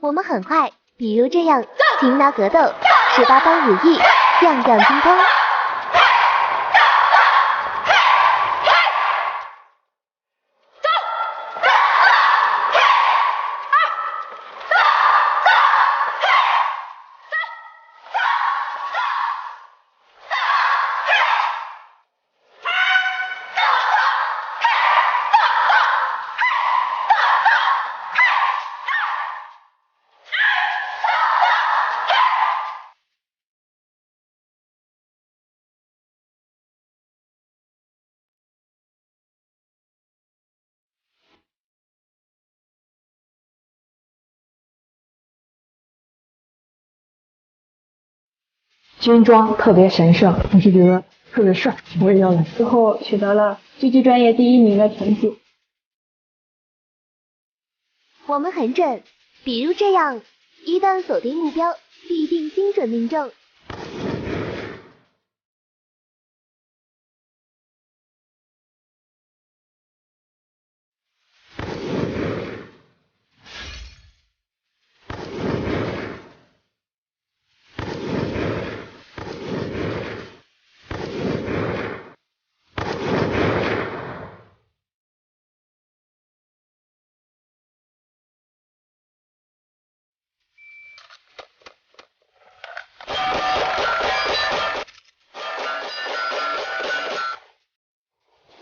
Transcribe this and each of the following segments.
我们很快，比如这样，擒拿格斗，18般武艺，样样精通。军装特别神圣，我是觉得特别帅，我也要来。之后取得了狙击专业第1名的成绩。我们很准，比如这样，一旦锁定目标，必定精准命中。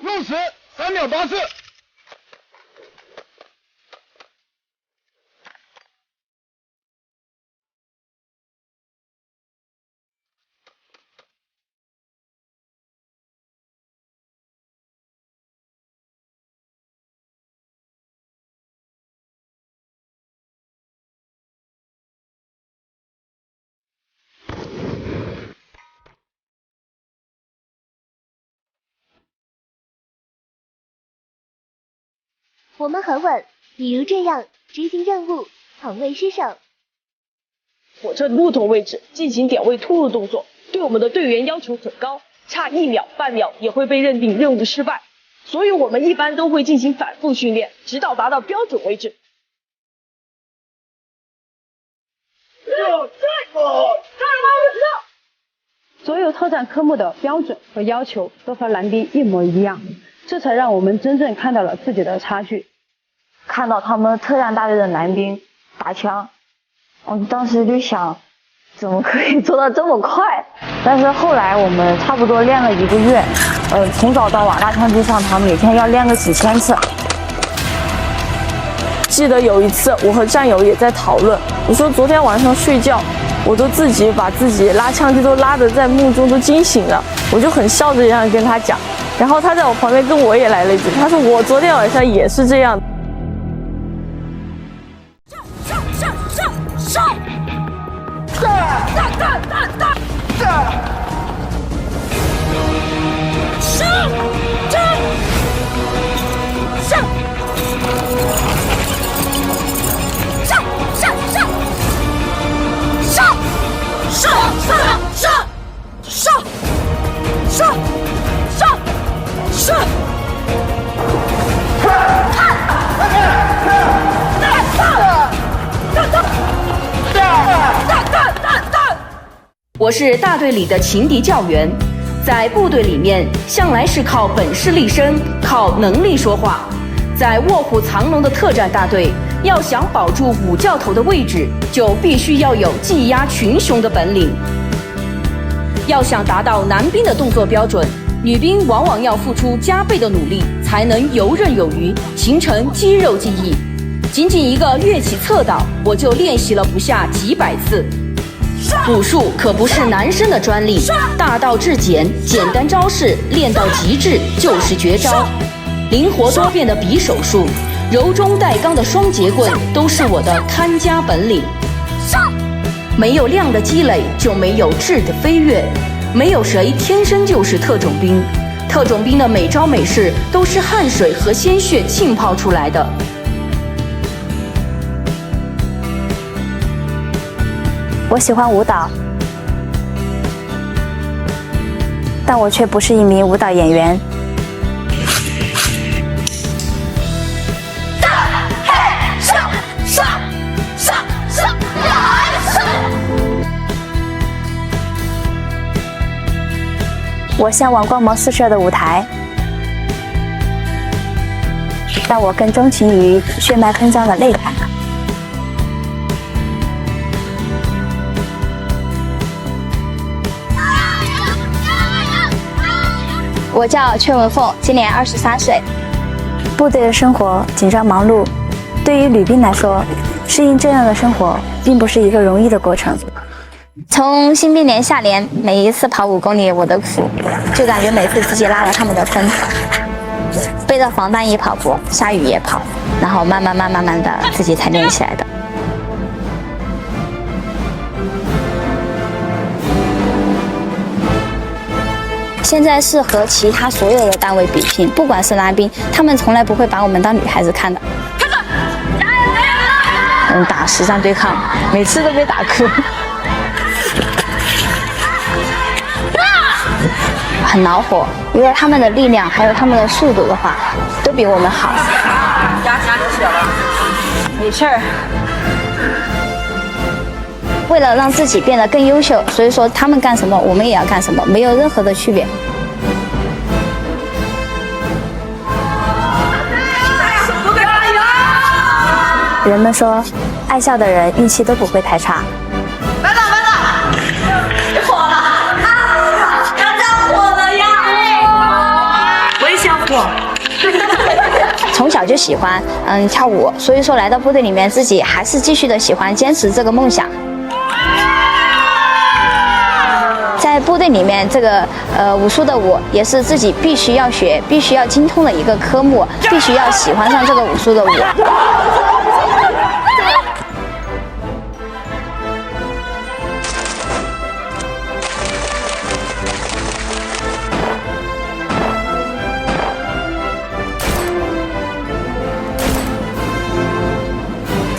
入时3秒84。我们很稳，比如这样，执行任务，从未失手。火车不同位置进行点位突入动作，对我们的队员要求很高，差1秒、半秒也会被认定任务失败，所以我们一般都会进行反复训练，直到达到标准为止。所有特战科目的标准和要求都和男兵一模一样，这才让我们真正看到了自己的差距。看到他们特战大队的男兵打枪，我当时就想，怎么可以做到这么快？但是后来我们差不多练了1个月，从早到晚拉枪机上，他每天要练个几千次。记得有一次，我和战友也在讨论，我说昨天晚上睡觉，我都自己把自己拉枪机都拉得在梦中都惊醒了，我就很笑着这样跟他讲，然后他在我旁边跟我也来了一句，他说我昨天晚上也是这样。我是大队里的情敌教员，在部队里面向来是靠本事立身，靠能力说话。在卧虎藏龙的特战大队，要想保住五教头的位置，就必须要有技压群雄的本领。要想达到男兵的动作标准，女兵往往要付出加倍的努力，才能游刃有余，形成肌肉记忆。仅仅一个跃起侧倒，我就练习了不下几百次。武术可不是男生的专利，大道至简，简单招式练到极致就是绝招。灵活多变的匕首术，柔中带刚的双节棍，都是我的看家本领。没有量的积累，就没有质的飞跃。没有谁天生就是特种兵，特种兵的每招每式都是汗水和鲜血浸泡出来的。我喜欢舞蹈，但我却不是一名舞蹈演员。我向往光芒四射的舞台，但我更钟情于血脉喷张的擂台。我叫阙文凤，今年23岁。部队的生活紧张忙碌，对于女兵来说，适应这样的生活并不是一个容易的过程。从新兵连下连，每一次跑5公里我都苦，就感觉每次自己拉了他们的风，背着防弹衣跑步，下雨也跑，然后慢慢的自己才练起来的。现在是和其他所有的单位比拼，不管是男兵，他们从来不会把我们当女孩子看的。打实战对抗，每次都被打哭，很恼火，因为他们的力量还有他们的速度的话，都比我们好。没事儿。为了让自己变得更优秀，所以说他们干什么，我们也要干什么，没有任何的区别。人们说，爱笑的人运气都不会太差。班长，你火了啊！刚刚火了呀！我也想火。从小就喜欢跳舞，所以说来到部队里面，自己还是继续的喜欢坚持这个梦想。在部队里面，这个武术的舞也是自己必须要学、必须要精通的一个科目，必须要喜欢上这个武术的舞。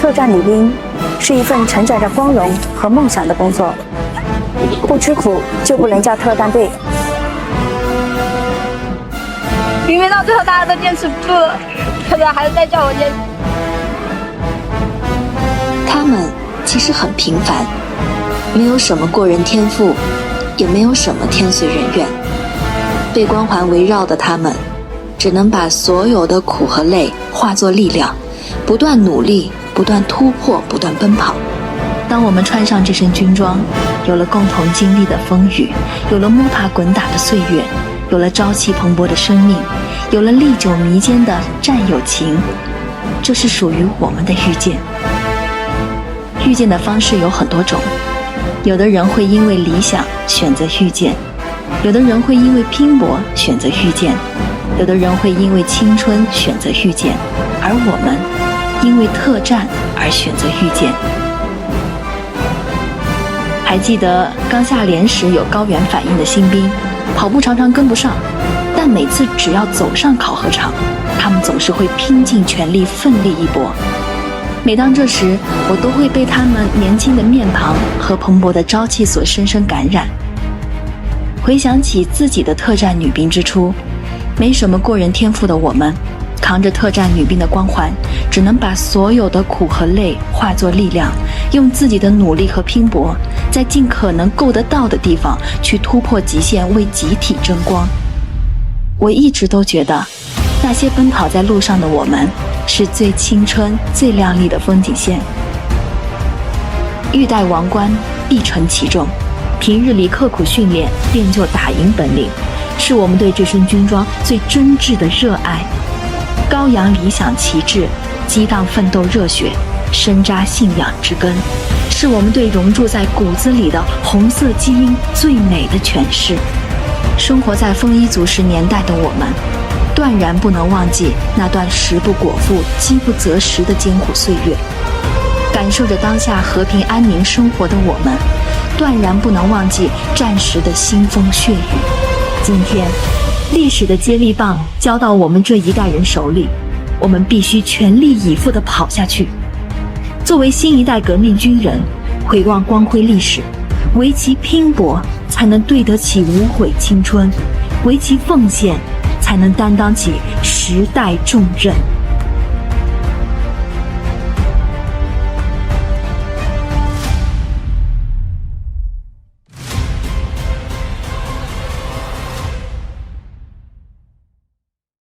特战女兵是一份承载着光荣和梦想的工作，不吃苦就不能叫特战队。明明到最后大家都坚持不住了，可是还是在叫我坚持。他们其实很平凡，没有什么过人天赋，也没有什么天随人愿。被光环围绕的他们，只能把所有的苦和累化作力量，不断努力，不断突破，不断奔跑。当我们穿上这身军装，有了共同经历的风雨，有了摸爬滚打的岁月，有了朝气蓬勃的生命，有了历久弥坚的战友情，这是属于我们的遇见。遇见的方式有很多种，有的人会因为理想选择遇见，有的人会因为拼搏选择遇见，有的人会因为青春选择遇见，而我们因为特战而选择遇见。还记得刚下连时有高原反应的新兵，跑步常常跟不上，但每次只要走上考核场，他们总是会拼尽全力奋力一搏。每当这时，我都会被他们年轻的面庞和蓬勃的朝气所深深感染。回想起自己的特战女兵之初，没什么过人天赋的我们，扛着特战女兵的光环，只能把所有的苦和累化作力量，用自己的努力和拼搏，在尽可能够得到的地方去突破极限，为集体争光。我一直都觉得，那些奔跑在路上的我们，是最青春、最亮丽的风景线。欲戴王冠，必承其重。平日里刻苦训练，练就打赢本领，是我们对这身军装最真挚的热爱。高扬理想旗帜，激荡奋斗热血，深扎信仰之根，是我们对融入在骨子里的红色基因最美的诠释。生活在丰衣足食年代的我们，断然不能忘记那段食不果腹、饥不择食的艰苦岁月。感受着当下和平安宁生活的我们，断然不能忘记战时的腥风血雨。今天，历史的接力棒交到我们这一代人手里，我们必须全力以赴地跑下去。作为新一代革命军人，回望光辉历史，为其拼搏，才能对得起无悔青春；为其奉献，才能担当起时代重任。